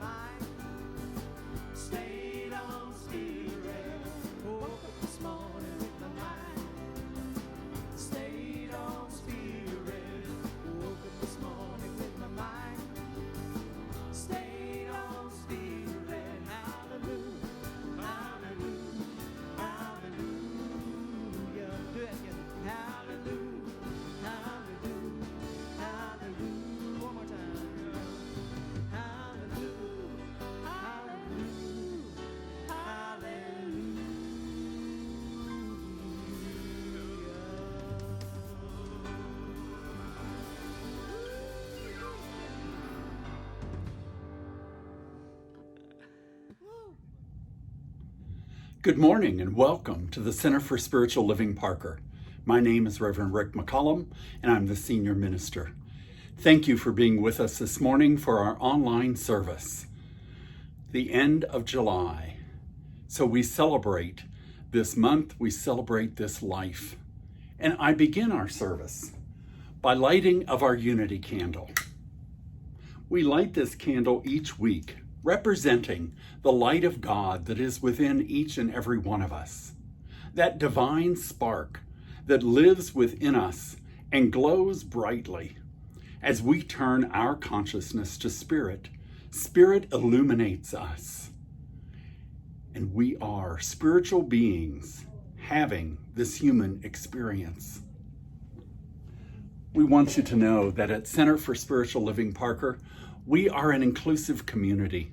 mind stayed on Spirit. Woke up this morning with my mind stayed on Spirit. Woke up this morning with my mind stayed on Spirit. Hallelujah, hallelujah, hallelujah. Do that again. Hallelujah, hallelujah, hallelujah. One more time. Hallelujah, hallelujah, hallelujah. Good morning and welcome to the Center for Spiritual Living Parker. My name is Reverend Rick McCollum and I'm the senior minister. Thank you for being with us this morning for our online service. The end of July. So we celebrate this month, we celebrate this life. And I begin our service by lighting of our unity candle. We light this candle each week, representing the light of God that is within each and every one of us. That divine spark that lives within us and glows brightly. As we turn our consciousness to Spirit, Spirit illuminates us. And we are spiritual beings having this human experience. We want you to know that at Center for Spiritual Living Parker, we are an inclusive community,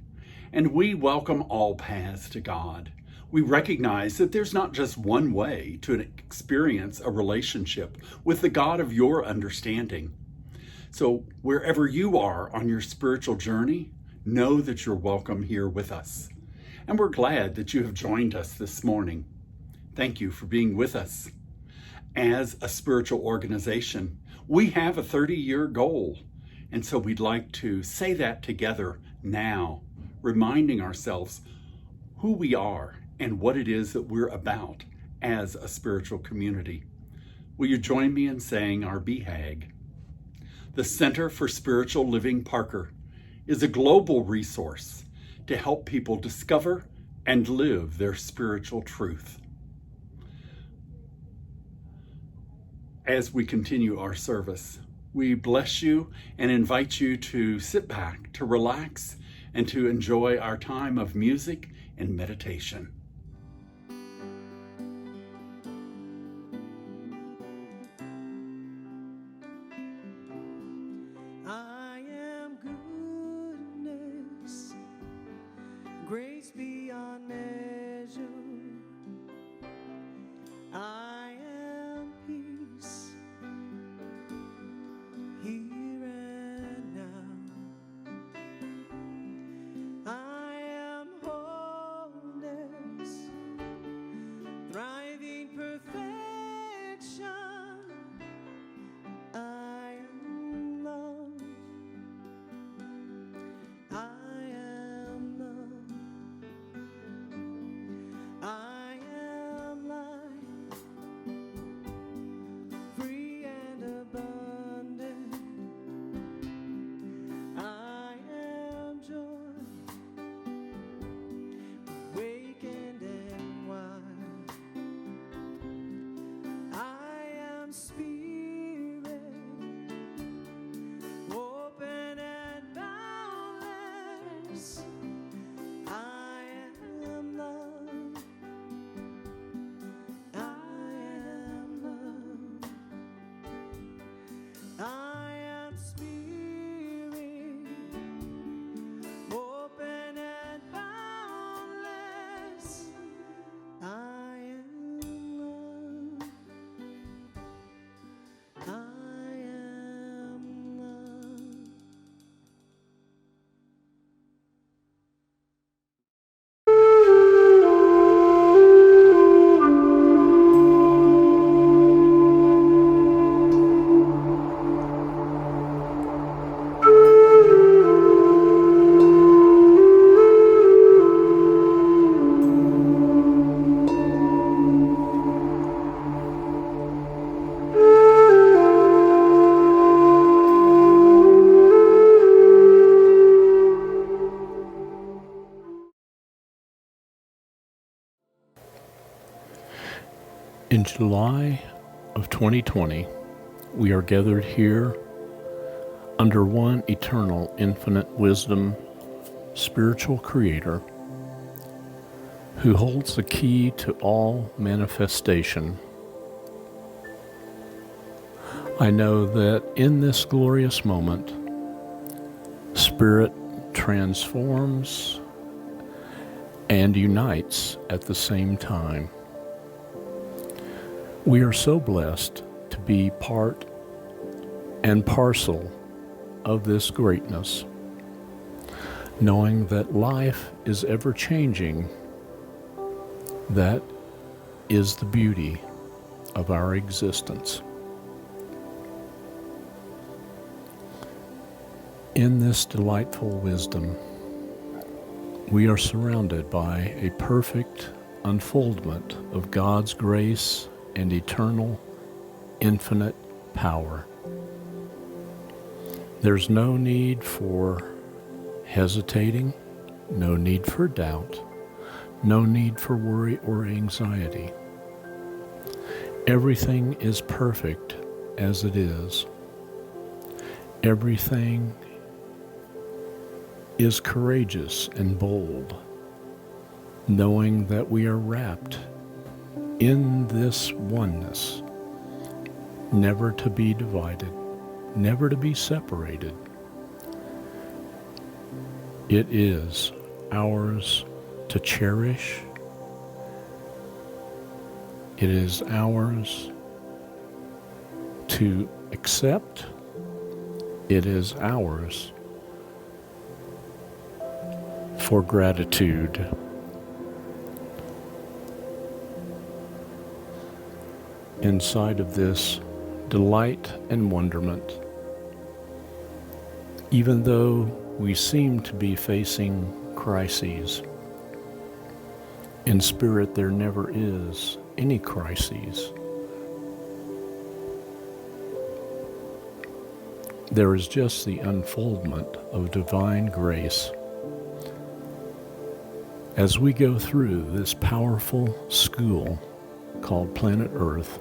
and we welcome all paths to God. We recognize that there's not just one way to experience a relationship with the God of your understanding. So wherever you are on your spiritual journey, know that you're welcome here with us. And we're glad that you have joined us this morning. Thank you for being with us. As a spiritual organization, we have a 30-year goal. And so we'd like to say that together now, reminding ourselves who we are and what it is that we're about as a spiritual community. Will you join me in saying our BHAG? The Center for Spiritual Living Parker is a global resource to help people discover and live their spiritual truth. As we continue our service, we bless you and invite you to sit back, to relax, and to enjoy our time of music and meditation. I am goodness, grace beyond measure. I am peace, here and now. I am wholeness, thriving perfection. I am love. I am love. I am life, free and abundant. I am joy, awakened and wide. I am spirit, open and boundless. I am love. I am love. I am spirit, open and boundless. I am love. I am love. In July of 2020, we are gathered here under one eternal, infinite wisdom, spiritual creator who holds the key to all manifestation. I know that in this glorious moment, Spirit transforms and unites at the same time. We are so blessed to be part and parcel of this greatness, knowing that life is ever changing. That is the beauty of our existence. In this delightful wisdom, we are surrounded by a perfect unfoldment of God's grace and eternal, infinite power. There's no need for hesitating, no need for doubt, no need for worry or anxiety. Everything is perfect as it is. Everything is courageous and bold, knowing that we are wrapped in this oneness, never to be divided, never to be separated. It is ours to cherish. It is ours to accept. It is ours for gratitude. Inside of this delight and wonderment, even though we seem to be facing crises, in spirit there never is any crises. There is just the unfoldment of divine grace. As we go through this powerful school called Planet Earth,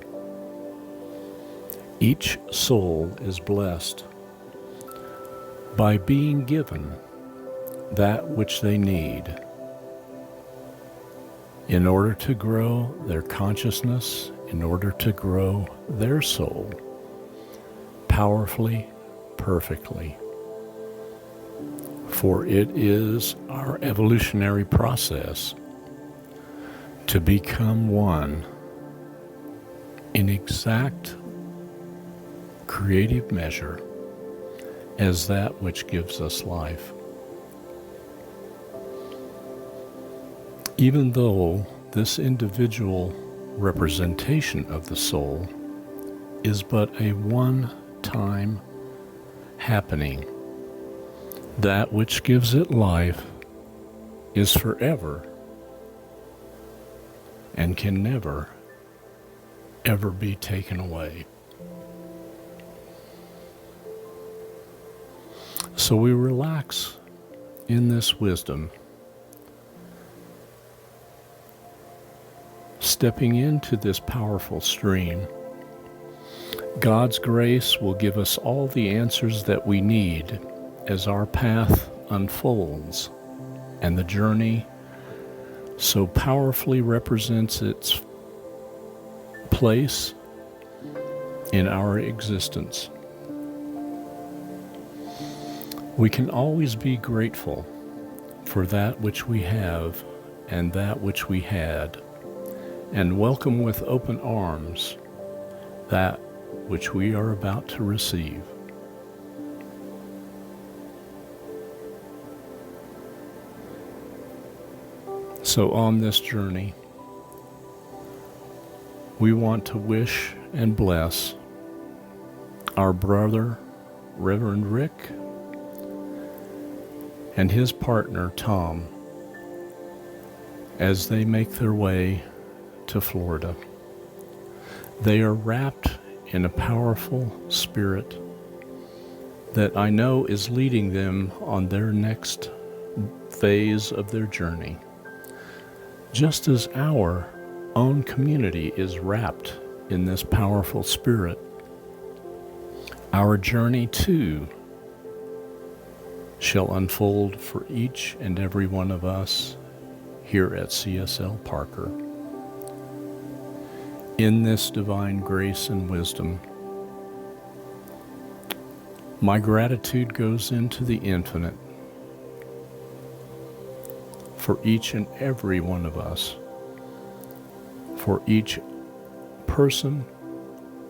each soul is blessed by being given that which they need in order to grow their consciousness, in order to grow their soul powerfully, perfectly. For it is our evolutionary process to become one in exact creative measure as that which gives us life. Even though this individual representation of the soul is but a one-time happening, that which gives it life is forever and can never, ever be taken away. So we relax in this wisdom, stepping into this powerful stream. God's grace will give us all the answers that we need as our path unfolds, and the journey so powerfully represents its place in our existence. We can always be grateful for that which we have and that which we had, and welcome with open arms that which we are about to receive. So on this journey, we want to wish and bless our brother, Reverend Rick, and his partner, Tom, as they make their way to Florida. They are wrapped in a powerful spirit that I know is leading them on their next phase of their journey, just as our own community is wrapped in this powerful spirit. Our journey too shall unfold for each and every one of us here at CSL Parker. In this divine grace and wisdom, my gratitude goes into the infinite for each and every one of us, for each person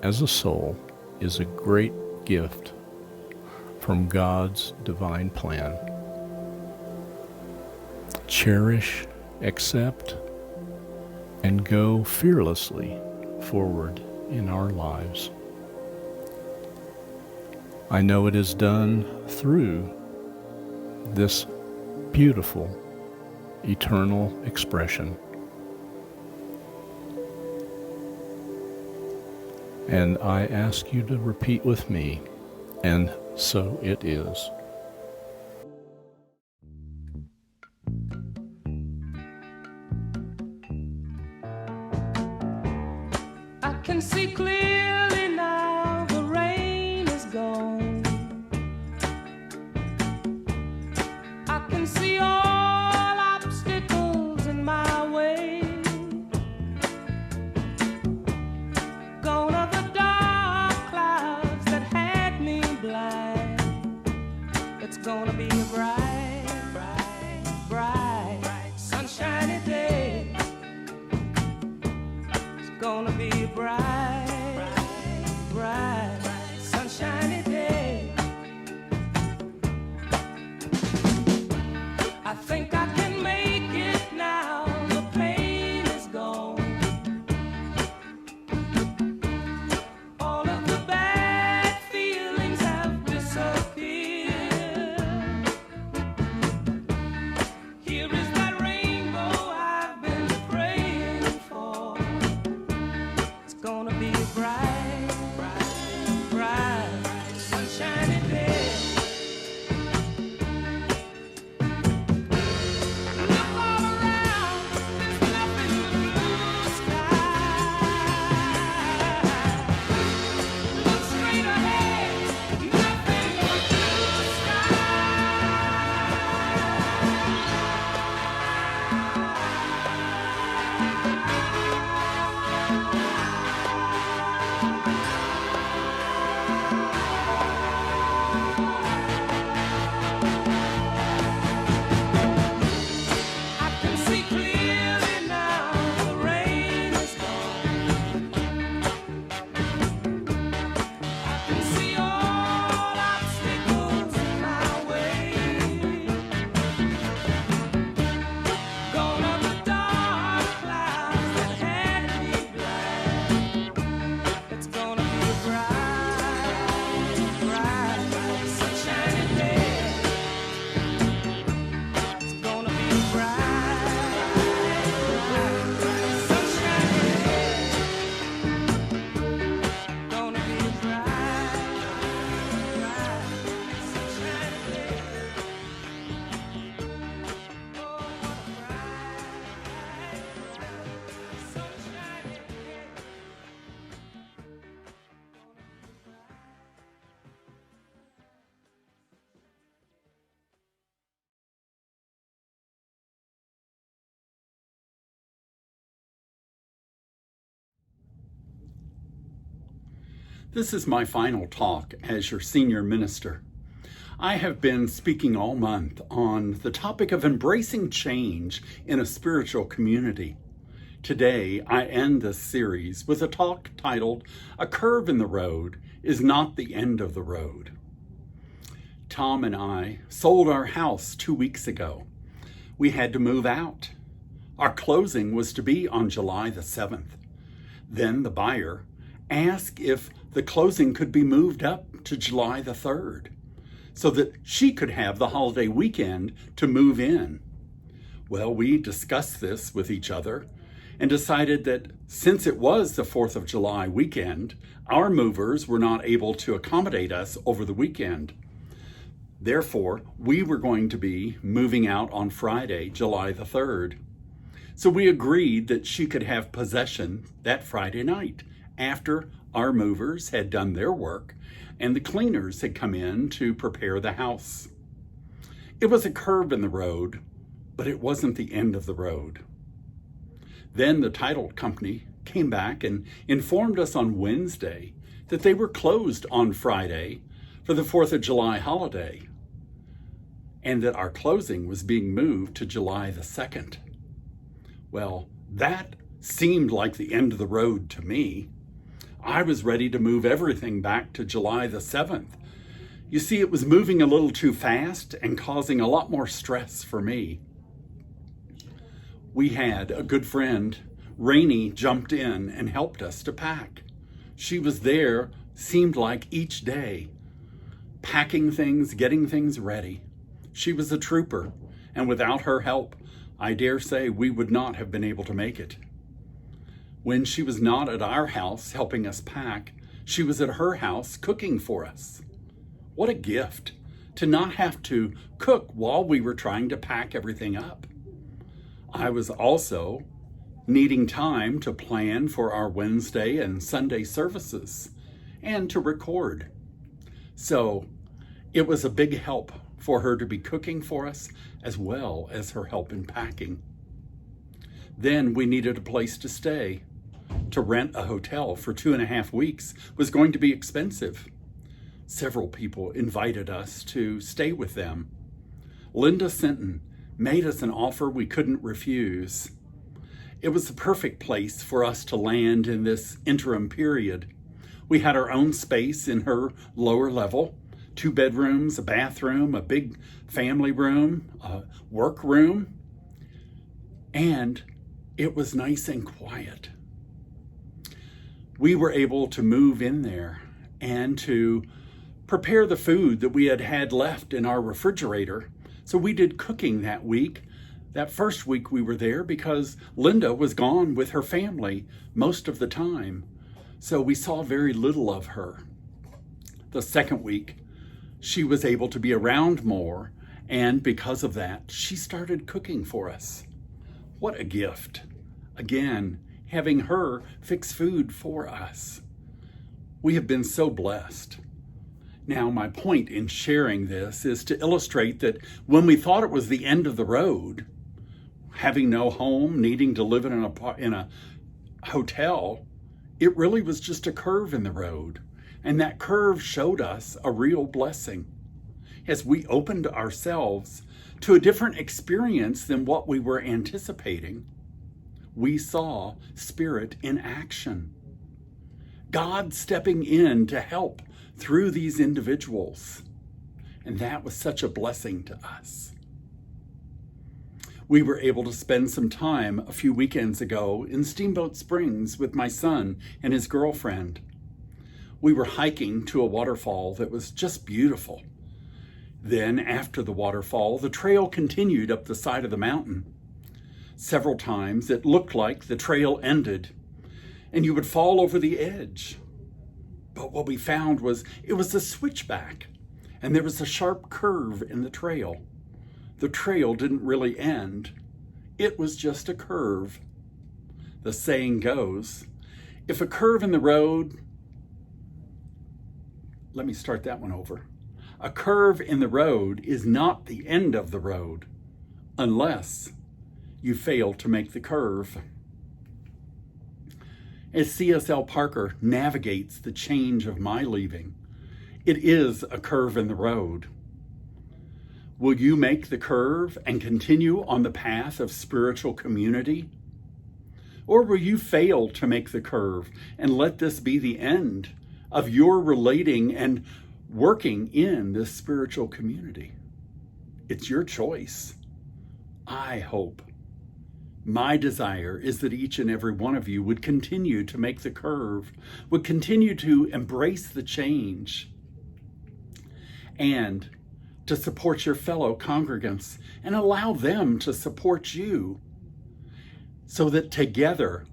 as a soul is a great gift from God's divine plan. Cherish, accept, and go fearlessly forward in our lives. I know it is done through this beautiful, eternal expression. And I ask you to repeat with me, and so it is. I can see clearly now, the rain is gone. I can see all obstacles in my way. Gone are the dark clouds that had me blind. It's gonna be a bright, bright, bright, sunshiny day. It's gonna be a bright, bright, sunshiny day. I think I can make it now. The pain is gone. All of the bad feelings have disappeared. Here is that rainbow I've been praying for. It's gonna be a bright, bright, bright, sunshiny day. Look all around, there's nothing but blue sky. Look straight ahead, nothing but blue I can see clearly now, the rain is gone. I can see all obstacles in my way. Gone are the dark clouds that had me blind. It's gonna be a bright, bright, sunshiny day. It's gonna be a bright, bright, sunshiny day. Gonna be a bright, bright, sunshiny day. Oh, what a bright, sunshiny day. This is my final talk as your senior minister. I have been speaking all month on the topic of embracing change in a spiritual community. Today, I end this series with a talk titled, "A Curve in the Road is Not the End of the Road." Tom and I sold our house 2 weeks ago. We had to move out. Our closing was to be on July the 7th. Then the buyer asked if the closing could be moved up to July the 3rd so that she could have the holiday weekend to move in. Well, we discussed this with each other and decided that since it was the 4th of July weekend, our movers were not able to accommodate us over the weekend. Therefore, we were going to be moving out on Friday, July the 3rd. So we agreed that she could have possession that Friday night after our movers had done their work and the cleaners had come in to prepare the house. It was a curve in the road, but it wasn't the end of the road. Then the title company came back and informed us on Wednesday that they were closed on Friday for the 4th of July holiday, and that our closing was being moved to July the 2nd. Well, that seemed like the end of the road to me. I was ready to move everything back to July the 7th. You see, it was moving a little too fast and causing a lot more stress for me. We had a good friend, Rainey, jumped in and helped us to pack. She was there, seemed like each day, packing things, getting things ready. She was a trooper, and without her help, I dare say we would not have been able to make it. When she was not at our house helping us pack, she was at her house cooking for us. What a gift to not have to cook while we were trying to pack everything up. I was also needing time to plan for our Wednesday and Sunday services and to record. So it was a big help for her to be cooking for us as well as her help in packing. Then we needed a place to stay. To rent a hotel for 2.5 weeks was going to be expensive. Several people invited us to stay with them. Linda Sinton made us an offer we couldn't refuse. It was the perfect place for us to land in this interim period. We had our own space in her lower level, 2 bedrooms, a bathroom, a big family room, a work room, and it was nice and quiet. We were able to move in there and to prepare the food that we had left in our refrigerator. So we did cooking that week. That first week we were there because Linda was gone with her family most of the time. So we saw very little of her. The second week, she was able to be around more, and because of that, she started cooking for us. What a gift. Again, having her fix food for us. We have been so blessed. Now, my point in sharing this is to illustrate that when we thought it was the end of the road, having no home, needing to live in a hotel, it really was just a curve in the road. And that curve showed us a real blessing as we opened ourselves to a different experience than what we were anticipating. We saw Spirit in action. God stepping in to help through these individuals. And that was such a blessing to us. We were able to spend some time a few weekends ago in Steamboat Springs with my son and his girlfriend. We were hiking to a waterfall that was just beautiful. Then, after the waterfall, the trail continued up the side of the mountain. Several times it looked like the trail ended and you would fall over the edge. But what we found was it was a switchback and there was a sharp curve in the trail. The trail didn't really end. It was just a curve. The saying goes, if a curve in the road, let me start that one over. A curve in the road is not the end of the road unless you fail to make the curve. As C.S.L. Parker navigates the change of my leaving, it is a curve in the road. Will you make the curve and continue on the path of spiritual community? Or will you fail to make the curve and let this be the end of your relating and working in this spiritual community? It's your choice. I hope. My desire is that each and every one of you would continue to make the curve, would continue to embrace the change, and to support your fellow congregants and allow them to support you so that together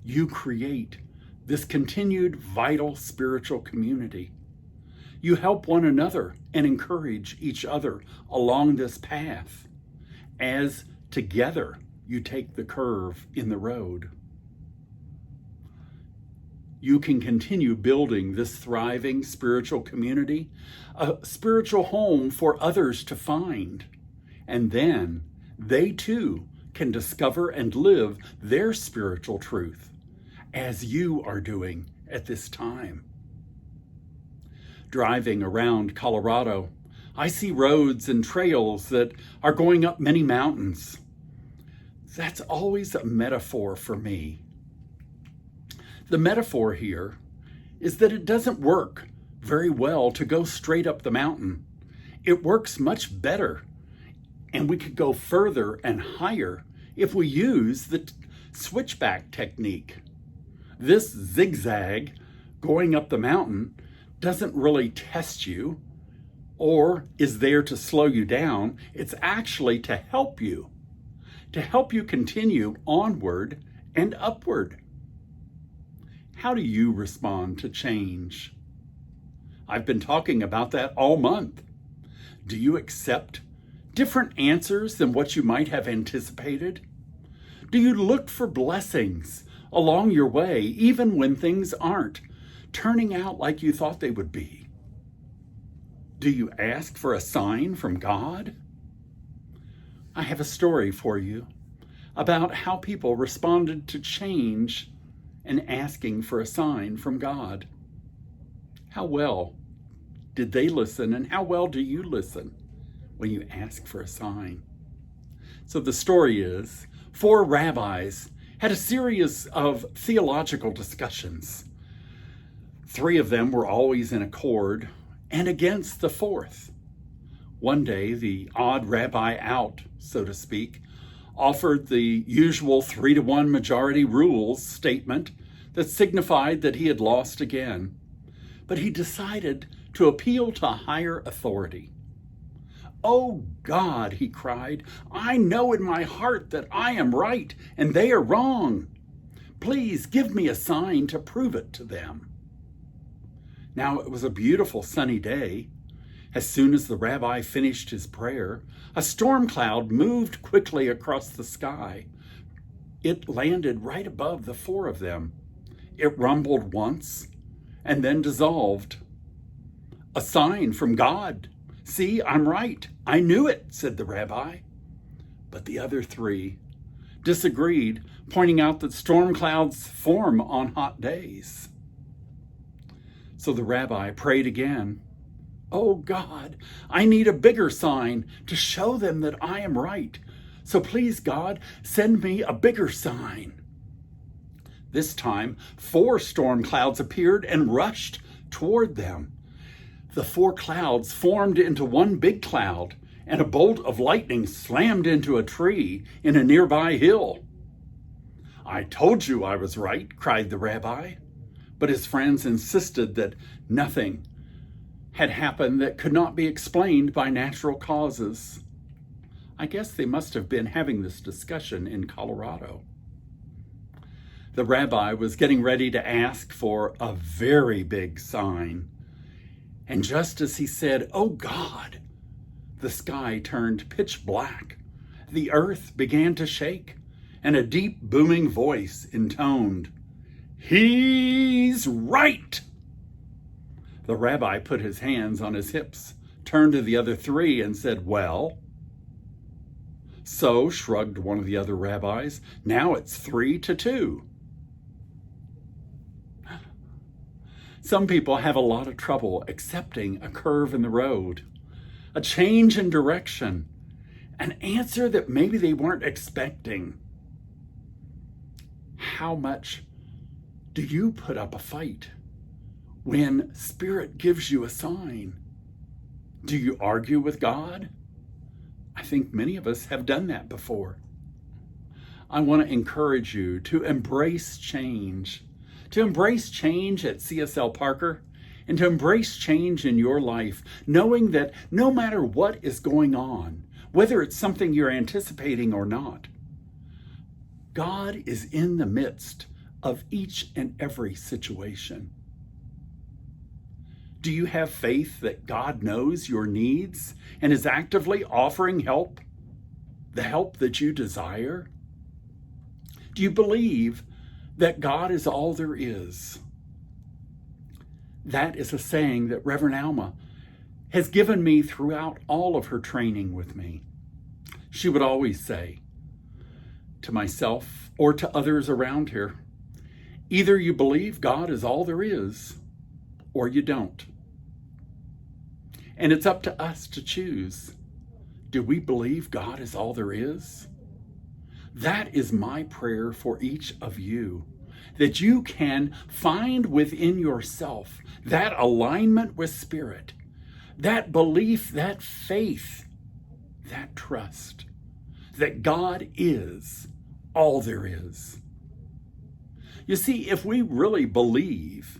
you create this continued vital spiritual community. You help one another and encourage each other along this path as together you take the curve in the road. You can continue building this thriving spiritual community, a spiritual home for others to find. And then they too can discover and live their spiritual truth, as you are doing at this time. Driving around Colorado, I see roads and trails that are going up many mountains. That's always a metaphor for me. The metaphor here is that it doesn't work very well to go straight up the mountain. It works much better, and we could go further and higher if we use the switchback technique. This zigzag going up the mountain doesn't really test you or is there to slow you down. It's actually to help you continue onward and upward. How do you respond to change? I've been talking about that all month. Do you accept different answers than what you might have anticipated? Do you look for blessings along your way, even when things aren't turning out like you thought they would be? Do you ask for a sign from God? I have a story for you about how people responded to change and asking for a sign from God. How well did they listen, and how well do you listen when you ask for a sign? So the story is, 4 rabbis had a series of theological discussions. 3 of them were always in accord and against the 4th. One day, the odd rabbi out, so to speak, offered the usual 3-to-1 majority rules statement that signified that he had lost again. But he decided to appeal to higher authority. "Oh God," he cried, "I know in my heart that I am right and they are wrong. Please give me a sign to prove it to them." Now it was a beautiful sunny day. As soon as the rabbi finished his prayer, a storm cloud moved quickly across the sky. It landed right above the 4 of them. It rumbled once and then dissolved. "A sign from God. See, I'm right. I knew it," said the rabbi. But the other 3 disagreed, pointing out that storm clouds form on hot days. So the rabbi prayed again. "Oh God, I need a bigger sign to show them that I am right. So please, God, send me a bigger sign." This time, 4 storm clouds appeared and rushed toward them. The 4 clouds formed into one big cloud, and a bolt of lightning slammed into a tree in a nearby hill. "I told you I was right," cried the rabbi. But his friends insisted that nothing had happened that could not be explained by natural causes. I guess they must have been having this discussion in Colorado. The rabbi was getting ready to ask for a very big sign. And just as he said, "Oh God," the sky turned pitch black. The earth began to shake, and a deep booming voice intoned, "He's right!" The rabbi put his hands on his hips, turned to the other 3 and said, "Well?" "So," shrugged one of the other rabbis, "now it's 3-2. Some people have a lot of trouble accepting a curve in the road, a change in direction, an answer that maybe they weren't expecting. How much do you put up a fight when Spirit gives you a sign? Do you argue with God? I think many of us have done that before. I want to encourage you to embrace change at CSL Parker, and to embrace change in your life, knowing that no matter what is going on, whether it's something you're anticipating or not, God is in the midst of each and every situation. Do you have faith that God knows your needs and is actively offering help, the help that you desire? Do you believe that God is all there is? That is a saying that Reverend Alma has given me throughout all of her training with me. She would always say to myself or to others around here, either you believe God is all there is, or you don't. And it's up to us to choose. Do we believe God is all there is? That is my prayer for each of you, that you can find within yourself that alignment with Spirit, that belief, that faith, that trust, that God is all there is. You see, if we really believe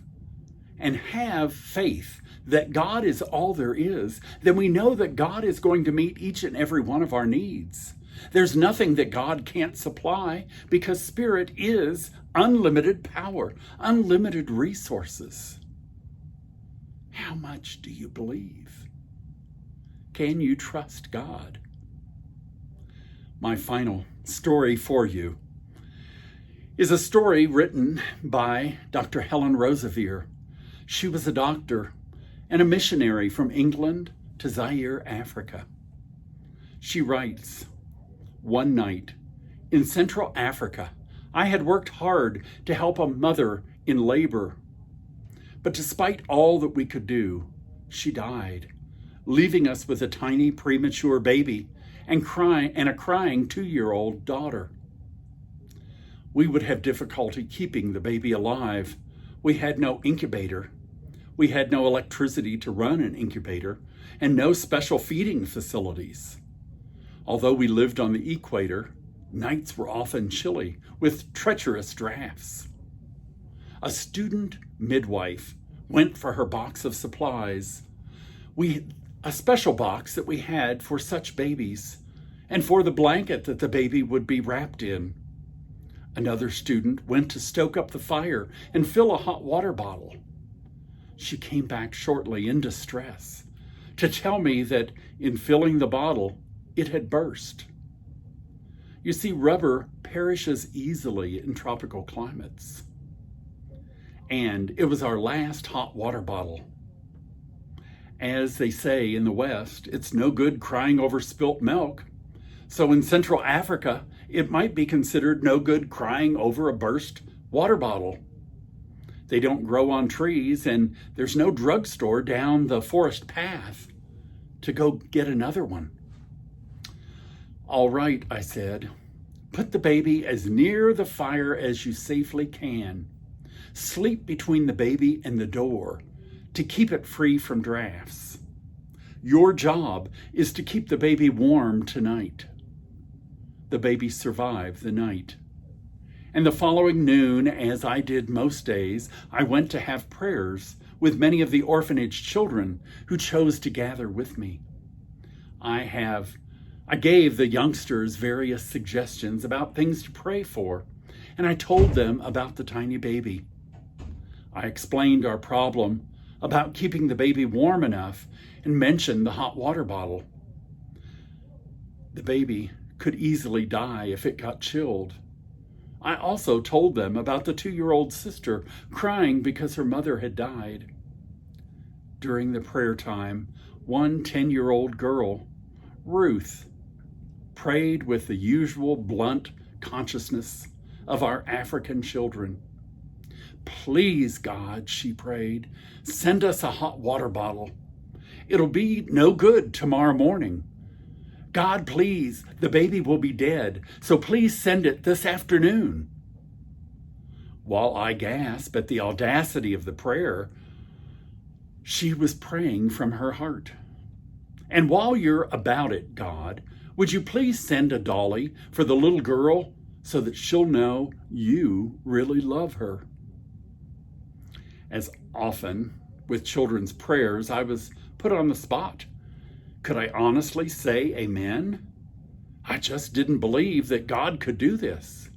and have faith that God is all there is, then we know that God is going to meet each and every one of our needs. There's nothing that God can't supply because Spirit is unlimited power, unlimited resources. How much do you believe? Can you trust God? My final story for you is a story written by Dr. Helen Roseveare. She was a doctor and a missionary from England to Zaire, Africa. She writes, "One night in Central Africa, I had worked hard to help a mother in labor. But despite all that we could do, she died, leaving us with a tiny premature baby and a crying 2-year-old daughter. We would have difficulty keeping the baby alive. We had no incubator. We had no electricity to run an incubator and no special feeding facilities. Although we lived on the equator, nights were often chilly with treacherous drafts. A student midwife went for her box of supplies. A special box that we had for such babies and for the blanket that the baby would be wrapped in. Another student went to stoke up the fire and fill a hot water bottle. She came back shortly in distress to tell me that in filling the bottle, it had burst. You see, rubber perishes easily in tropical climates. And it was our last hot water bottle. As they say in the West, it's no good crying over spilt milk. So in Central Africa, it might be considered no good crying over a burst water bottle. They don't grow on trees, and there's no drugstore down the forest path to go get another one. All right, I said, put the baby as near the fire as you safely can. Sleep between the baby and the door to keep it free from drafts. Your job is to keep the baby warm tonight. The baby survived the night. And the following noon, as I did most days, I went to have prayers with many of the orphanage children who chose to gather with me. I gave the youngsters various suggestions about things to pray for, and I told them about the tiny baby. I explained our problem about keeping the baby warm enough and mentioned the hot water bottle. The baby could easily die if it got chilled. I also told them about the 2-year-old sister crying because her mother had died. During the prayer time, one 10-year-old girl, Ruth, prayed with the usual blunt consciousness of our African children. Please, God, she prayed, send us a hot water bottle. It'll be no good tomorrow morning. God, please, the baby will be dead, so please send it this afternoon. While I gasp at the audacity of the prayer, she was praying from her heart. And while you're about it, God, would you please send a dolly for the little girl so that she'll know you really love her? As often with children's prayers, I was put on the spot. Could I honestly say amen? I just didn't believe that God could do this.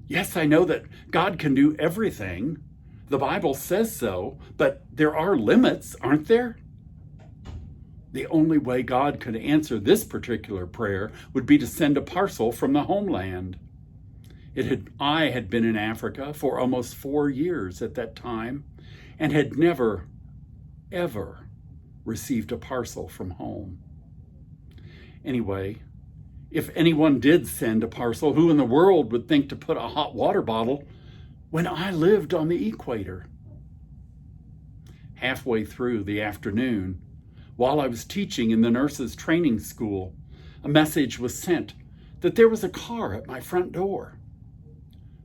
Yes, I know that God can do everything. The Bible says so, but there are limits, aren't there? The only way God could answer this particular prayer would be to send a parcel from the homeland. I had been in Africa for almost 4 years at that time and had never, ever received a parcel from home. Anyway, if anyone did send a parcel, who in the world would think to put a hot water bottle when I lived on the equator? Halfway through the afternoon, while I was teaching in the nurses' training school, a message was sent that there was a car at my front door.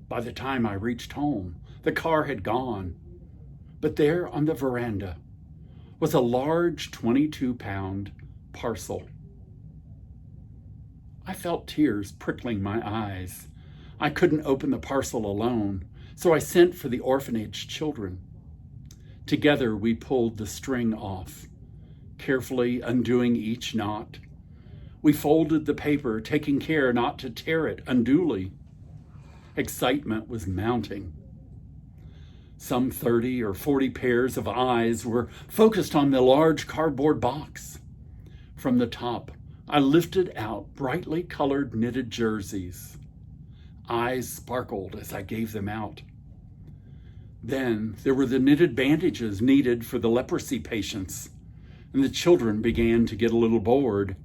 By the time I reached home, the car had gone, but there on the veranda was a large 22-pound parcel. I felt tears prickling my eyes. I couldn't open the parcel alone, so I sent for the orphanage children. Together we pulled the string off, carefully undoing each knot. We folded the paper, taking care not to tear it unduly. Excitement was mounting. Some 30 or 40 pairs of eyes were focused on the large cardboard box. From the top, I lifted out brightly colored knitted jerseys. Eyes sparkled as I gave them out. Then there were the knitted bandages needed for the leprosy patients, and the children began to get a little bored.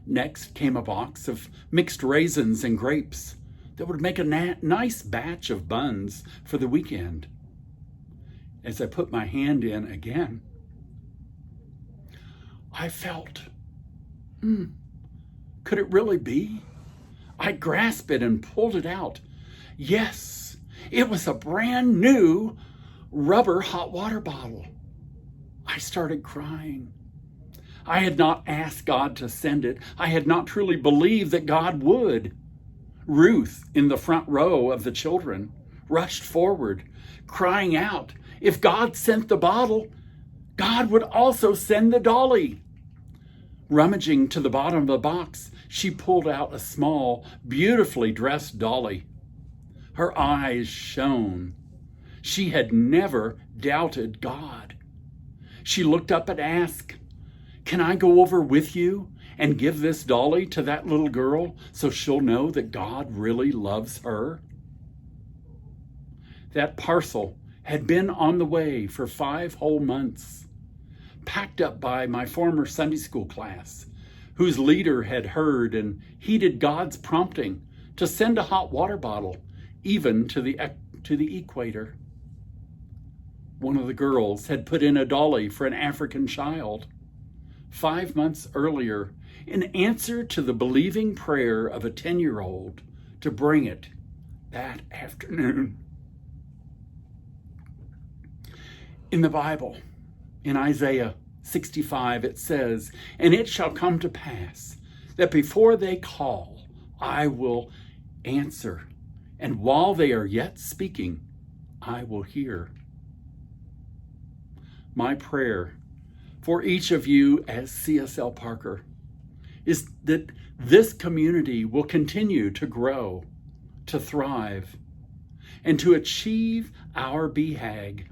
Next came a box of mixed raisins and grapes that would make a nice batch of buns for the weekend. As I put my hand in again, I felt, could it really be? I grasped it and pulled it out. Yes, it was a brand new rubber hot water bottle. I started crying. I had not asked God to send it. I had not truly believed that God would. Ruth, in the front row of the children, rushed forward, crying out, if God sent the bottle, God would also send the dolly. Rummaging to the bottom of the box, she pulled out a small, beautifully dressed dolly. Her eyes shone. She had never doubted God. She looked up and asked, can I go over with you and give this dolly to that little girl so she'll know that God really loves her? That parcel had been on the way for 5 whole months, packed up by my former Sunday school class, whose leader had heard and heeded God's prompting to send a hot water bottle even to the equator. One of the girls had put in a dolly for an African child 5 months earlier in answer to the believing prayer of a 10-year-old to bring it that afternoon. In the Bible, in Isaiah 65, it says, and it shall come to pass that before they call, I will answer, and while they are yet speaking, I will hear. My prayer for each of you as CSL Parker is that this community will continue to grow, to thrive, and to achieve our BHAG,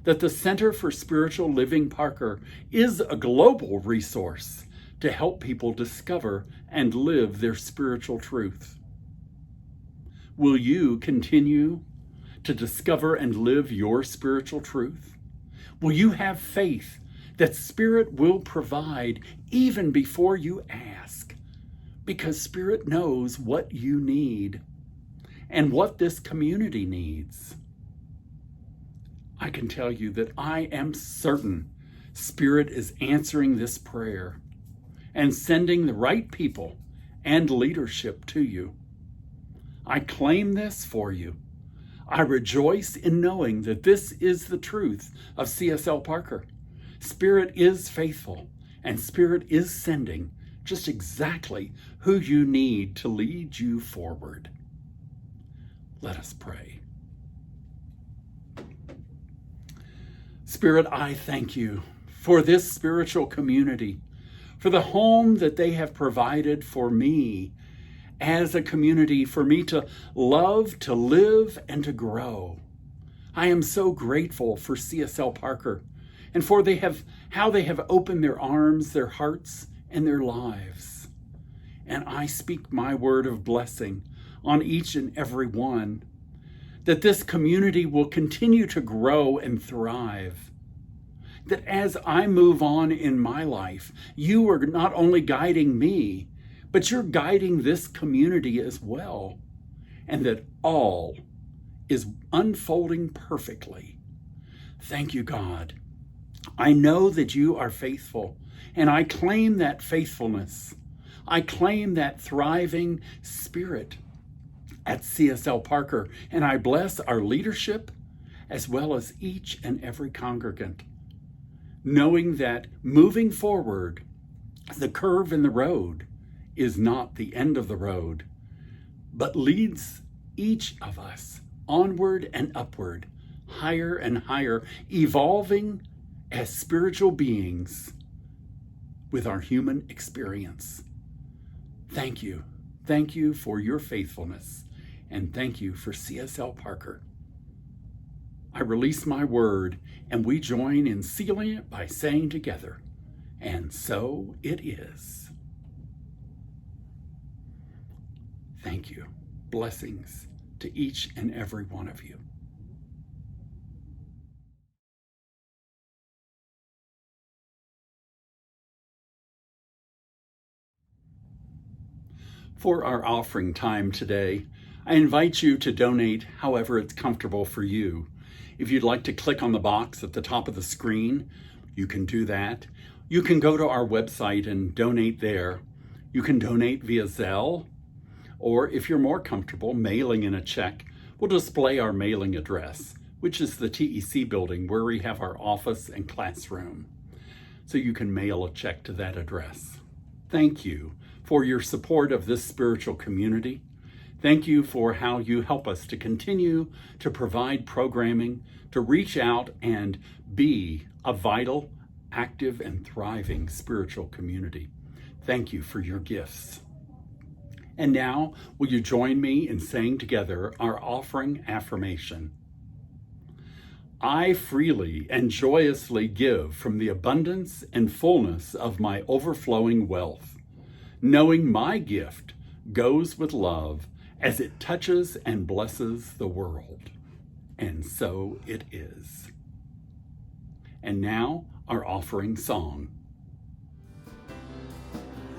that the Center for Spiritual Living Parker is a global resource to help people discover and live their spiritual truth. Will you continue to discover and live your spiritual truth? Will you have faith that Spirit will provide even before you ask? Because Spirit knows what you need and what this community needs. I can tell you that I am certain Spirit is answering this prayer and sending the right people and leadership to you. I claim this for you. I rejoice in knowing that this is the truth of CSL Parker. Spirit is faithful, and Spirit is sending just exactly who you need to lead you forward. Let us pray. Spirit, I thank you for this spiritual community, for the home that they have provided for me as a community, for me to love, to live, and to grow. I am so grateful for CSL Parker and for how they have opened their arms, their hearts, and their lives. And I speak my word of blessing on each and every one, that this community will continue to grow and thrive. That as I move on in my life, you are not only guiding me, but you're guiding this community as well. And that all is unfolding perfectly. Thank you, God. I know that you are faithful, and I claim that faithfulness. I claim that thriving spirit at CSL Parker, and I bless our leadership as well as each and every congregant, knowing that moving forward, the curve in the road is not the end of the road, but leads each of us onward and upward, higher and higher, evolving as spiritual beings with our human experience. Thank you. Thank you for your faithfulness, and thank you for CSL Parker. I release my word, and we join in sealing it by saying together, and so it is. Thank you. Blessings to each and every one of you. For our offering time today, I invite you to donate however it's comfortable for you. If you'd like to click on the box at the top of the screen, you can do that. You can go to our website and donate there. You can donate via Zelle, or if you're more comfortable mailing in a check, we'll display our mailing address, which is the TEC building where we have our office and classroom. So you can mail a check to that address. Thank you for your support of this spiritual community. Thank you for how you help us to continue to provide programming, to reach out and be a vital, active, and thriving spiritual community. Thank you for your gifts. And now, will you join me in saying together our offering affirmation? I freely and joyously give from the abundance and fullness of my overflowing wealth, knowing my gift goes with love as it touches and blesses the world. And so it is. And now, our offering song.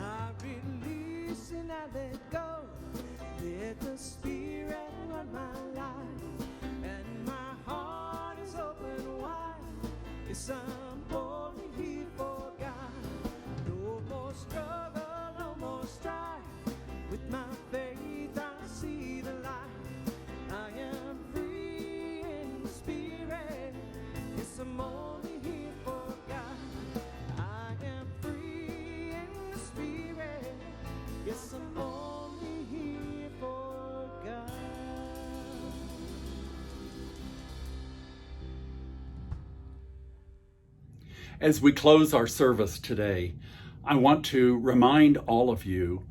I release and I let go. Let the Spirit run my life, and my heart is open wide. Yes, I'm boldly here for God. No more struggle, no more strife. With my faith, I see the light. I am free in the Spirit. Yes, I'm only here for God. I am free in the Spirit. Yes, I'm only here for God. As we close our service today, I want to remind all of you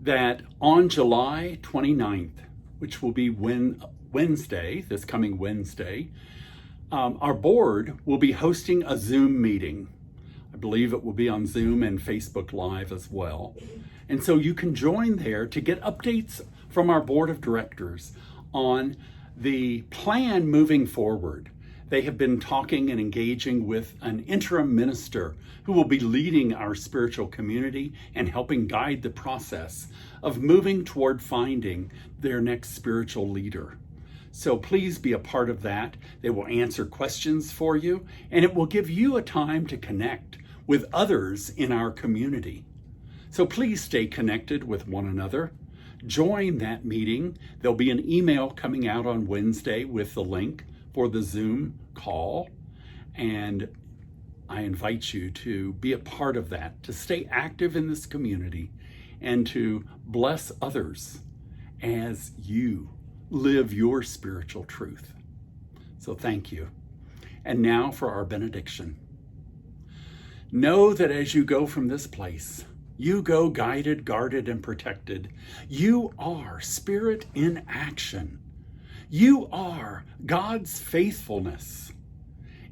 that on July 29th, which will be Wednesday, this coming Wednesday, our board will be hosting a Zoom meeting. I believe it will be on Zoom and Facebook Live as well. And so you can join there to get updates from our board of directors on the plan moving forward. They have been talking and engaging with an interim minister who will be leading our spiritual community and helping guide the process of moving toward finding their next spiritual leader. So please be a part of that. They will answer questions for you, and it will give you a time to connect with others in our community. So please stay connected with one another. Join that meeting. There'll be an email coming out on Wednesday with the link for the Zoom call, and I invite you to be a part of that, to stay active in this community and to bless others as you live your spiritual truth. So thank you. And now for our benediction. Know that as you go from this place, you go guided, guarded, and protected. You are Spirit in action. You are God's faithfulness.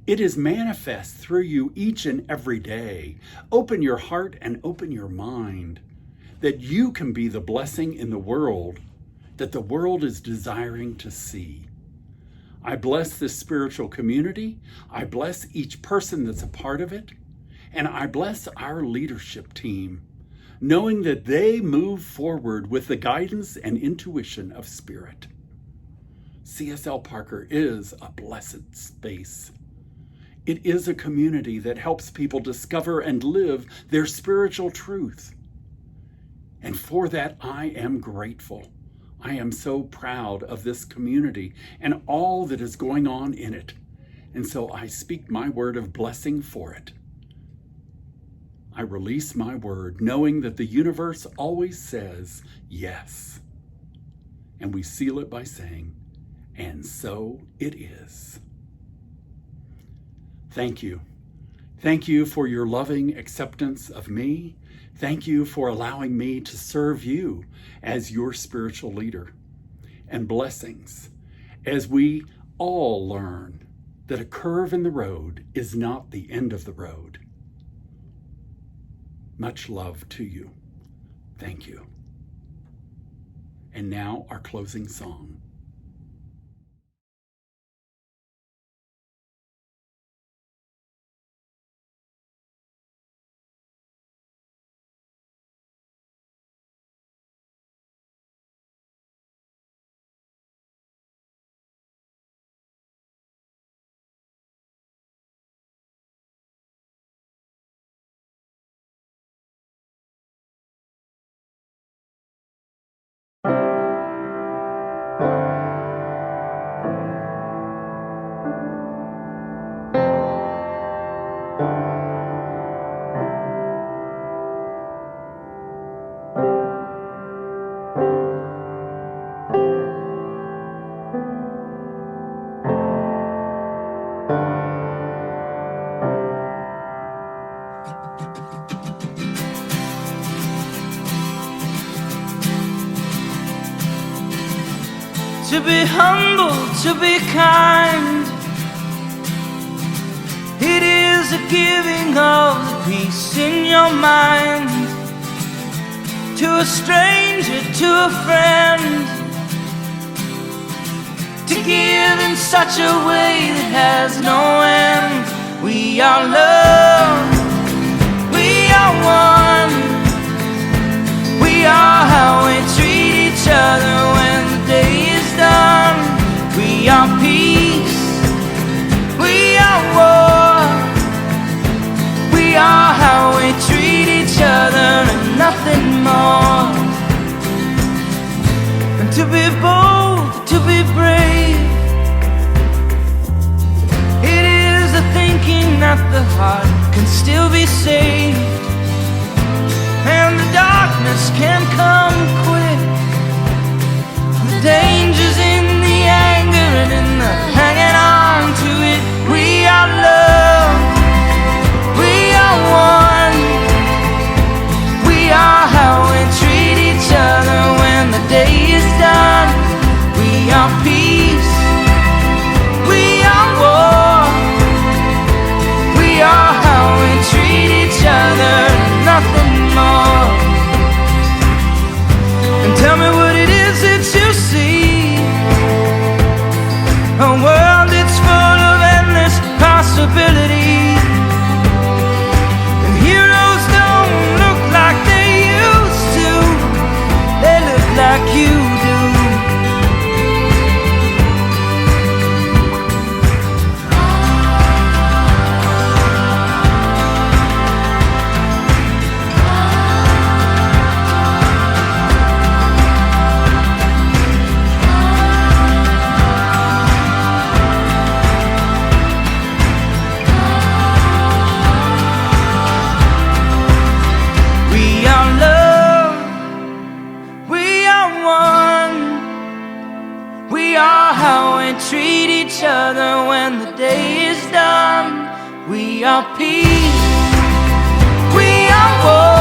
It is manifest through you each and every day. Open your heart and open your mind that you can be the blessing in the world that the world is desiring to see. I bless this spiritual community. I bless each person that's a part of it. And I bless our leadership team, knowing that they move forward with the guidance and intuition of Spirit. CSL Parker is a blessed space. It is a community that helps people discover and live their spiritual truth. And for that, I am grateful. I am so proud of this community and all that is going on in it. And so I speak my word of blessing for it. I release my word, knowing that the universe always says yes. And we seal it by saying, and so it is. Thank you. Thank you for your loving acceptance of me. Thank you for allowing me to serve you as your spiritual leader. And blessings as we all learn that a curve in the road is not the end of the road. Much love to you. Thank you. And now our closing song. To be humble, to be kind, it is a giving of the peace in your mind. To a stranger, to a friend, to give in such a way that has no end. We are love, we are one, we are how we treat each other when the day is done. We are peace, we are war, we are how we treat each other and nothing more. And to be bold, to be brave, it is the thinking that the heart can still be saved. And the darkness can come quick, the danger's in the anger and in the hanging on to it. We are love, we are one, we are how we treat each other when the day is done. We are peace, we are war, we are how we treat each other, nothing more. And tell me what it is that you see, a world that's full of endless possibility. And heroes don't look like they used to, they look like you do. Treat each other when the day is done. We are peace, we are war.